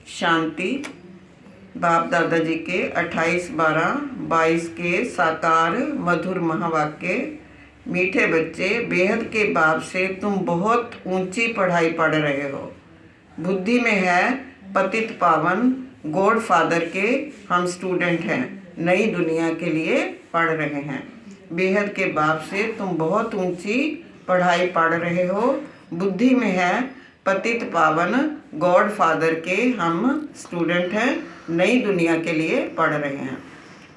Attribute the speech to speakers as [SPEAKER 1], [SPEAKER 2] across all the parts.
[SPEAKER 1] शांति। बाप दादाजी के 28/12/22 के साकार मधुर महावाक्य। मीठे बच्चे, बेहद के बाप से तुम बहुत ऊंची पढ़ाई पढ़ रहे हो। बुद्धि में है पतित पावन, गॉड फादर के हम स्टूडेंट हैं, नई दुनिया के लिए पढ़ रहे हैं। बेहद के बाप से तुम बहुत ऊंची पढ़ाई पढ़ रहे हो। बुद्धि में है पतित पावन, गॉड फादर के हम स्टूडेंट हैं, नई दुनिया के लिए पढ़ रहे हैं।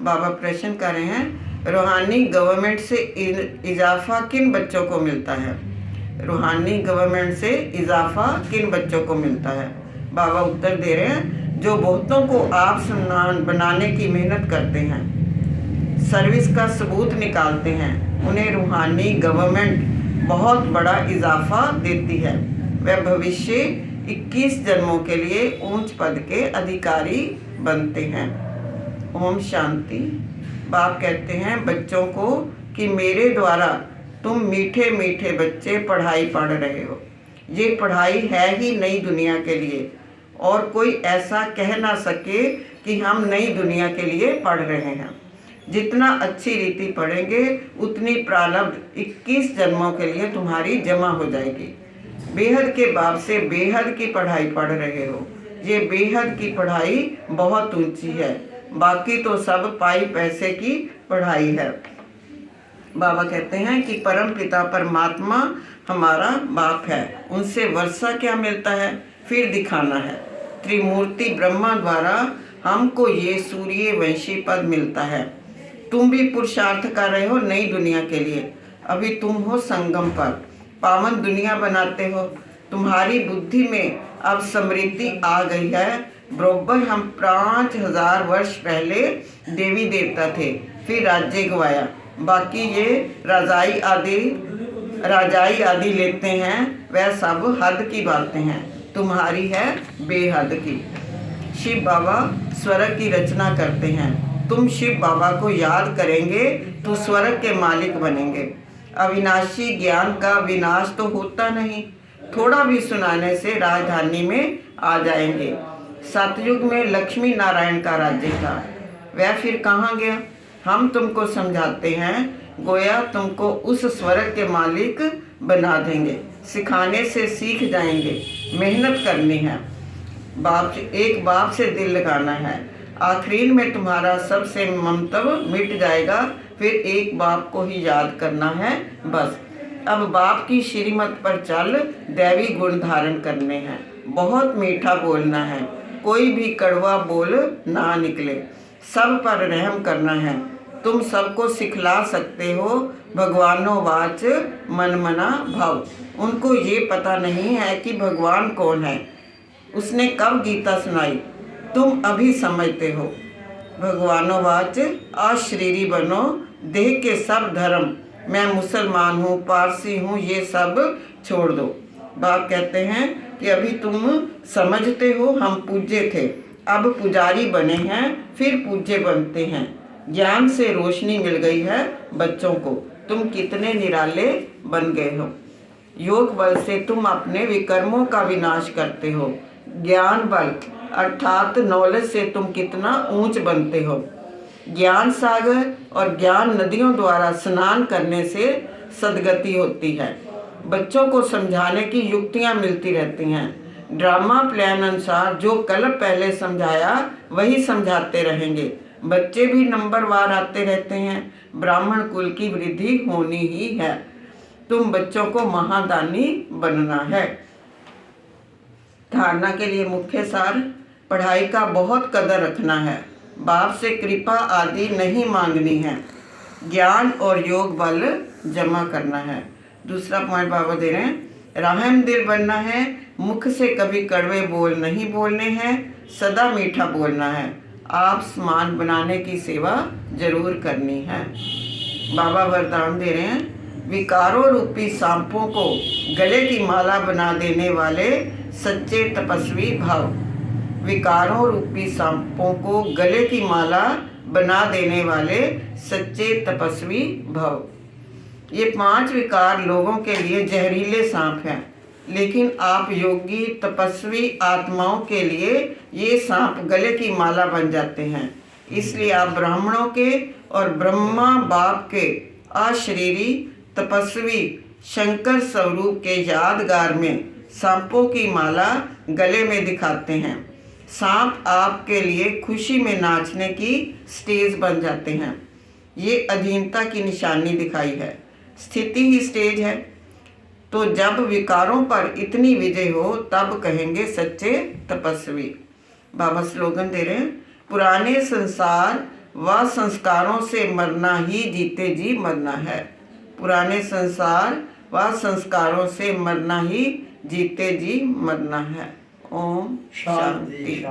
[SPEAKER 1] बाबा प्रश्न कर रहे हैं, रूहानी गवर्नमेंट से इजाफा किन बच्चों को मिलता है? रूहानी गवर्नमेंट से इजाफा किन बच्चों को मिलता है? बाबा उत्तर दे रहे हैं, जो बहुतों को आप सम्मान बनाने की मेहनत करते हैं, सर्विस का सबूत निकालते हैं, उन्हें रूहानी गवर्नमेंट बहुत बड़ा इजाफा देती है। वह भविष्य 21 जन्मों के लिए ऊंच पद के अधिकारी बनते हैं। ओम शांति। बाप कहते हैं बच्चों को कि मेरे द्वारा तुम मीठे मीठे बच्चे पढ़ाई पढ़ रहे हो। ये पढ़ाई है ही नई दुनिया के लिए, और कोई ऐसा कह ना सके कि हम नई दुनिया के लिए पढ़ रहे हैं। जितना अच्छी रीति पढ़ेंगे उतनी प्रारब्ध 21 जन्मों के लिए तुम्हारी जमा हो जाएगी। बेहद के बाप से बेहद की पढ़ाई पढ़ रहे हो। ये बेहद की पढ़ाई बहुत ऊंची है, बाकी तो सब पाई पैसे की पढ़ाई है। बाबा कहते हैं कि परम पिता परमात्मा हमारा बाप है, उनसे वर्षा क्या मिलता है फिर दिखाना है। त्रिमूर्ति ब्रह्मा द्वारा हमको ये सूर्य वंशी पद मिलता है। तुम भी पुरुषार्थ कर रहे हो नई दुनिया के लिए। अभी तुम हो संगम पर, पावन दुनिया बनाते हो। तुम्हारी बुद्धि में अब समृद्धि आ गई है। बरोबर हम 5000 वर्ष पहले देवी देवता थे, फिर राज्य गवाया। बाकी ये राजाई आदि लेते हैं, वह सब हद की बातें हैं, तुम्हारी है बेहद की। शिव बाबा स्वर्ग की रचना करते हैं। तुम शिव बाबा को याद करेंगे तो स्वर्ग के मालिक बनेंगे। अविनाशी ज्ञान का विनाश तो होता नहीं, थोड़ा भी सुनाने से राजधानी में आ जाएंगे। सतयुग में लक्ष्मी नारायण का राज्य था, वह फिर कहाँ गया? हम तुमको समझाते हैं, गोया तुमको उस स्वर्ग के मालिक बना देंगे। सिखाने से सीख जाएंगे, मेहनत करनी है। एक बाप से दिल लगाना है। आखिरी में तुम्हारा सबसे ममत्व मिट जाएगा, फिर एक बाप को ही याद करना है बस। अब बाप की श्रीमत पर चल दैवी गुण धारण करने हैं। बहुत मीठा बोलना है, कोई भी कड़वा बोल ना निकले। सब पर रहम करना है। तुम सबको सिखला सकते हो भगवानो वाच मन मना भाव। उनको ये पता नहीं है कि भगवान कौन है, उसने कब गीता सुनाई, तुम अभी समझते हो। भगवानो वाच अशरीरी बनो, देह के सब धर्म, मैं मुसलमान हूँ, पारसी हूँ, ये सब छोड़ दो। बाप कहते हैं कि अभी तुम समझते हो हम पूज्य थे, अब पुजारी बने हैं, फिर पूज्य बनते हैं। ज्ञान से रोशनी मिल गई है बच्चों को, तुम कितने निराले बन गए हो। योग बल से तुम अपने विकर्मों का विनाश करते हो। ज्ञान बल अर्थात नॉलेज से तुम कितना ऊंच बनते हो। ज्ञान सागर और ज्ञान नदियों द्वारा स्नान करने से सदगति होती है। बच्चों को समझाने की युक्तियां मिलती रहती हैं। ड्रामा प्लान अनुसार जो कल पहले समझाया वही समझाते रहेंगे। बच्चे भी नंबरवार आते रहते हैं। ब्राह्मण कुल की वृद्धि होनी ही है। तुम बच्चों को महादानी बनना है। धारणा के लिए मुख्य सार, पढ़ाई का बहुत कदर रखना है। बाप से कृपा आदि नहीं मांगनी है। ज्ञान और योग बल जमा करना है। दूसरा पॉइंट बाबा दे रहे हैं, रहम दिल बनना है। मुख से कभी कड़वे बोल नहीं बोलने हैं, सदा मीठा बोलना है। आप समान बनाने की सेवा जरूर करनी है। बाबा वरदान दे रहे हैं, विकारों रूपी सांपों को गले की माला बना देने वाले सच्चे तपस्वी भाव। विकारों रूपी सांपों को गले की माला बना देने वाले सच्चे तपस्वी भव। ये 5 विकार लोगों के लिए जहरीले सांप हैं। लेकिन आप योगी तपस्वी आत्माओं के लिए ये सांप गले की माला बन जाते हैं। इसलिए आप ब्राह्मणों के और ब्रह्मा बाप के अशरीरी तपस्वी शंकर स्वरूप के यादगार में सांपों की माला गले में दिखाते हैं। सांप आपके लिए खुशी में नाचने की स्टेज बन जाते हैं। ये अधीनता की निशानी दिखाई है। स्थिति ही स्टेज है। तो जब विकारों पर इतनी विजय हो तब कहेंगे सच्चे तपस्वी। बाबा स्लोगन दे रहे हैं, पुराने संसार व संस्कारों से मरना ही जीते जी मरना है। पुराने संसार व संस्कारों से मरना ही जीते जी मरना है। ओम शांति।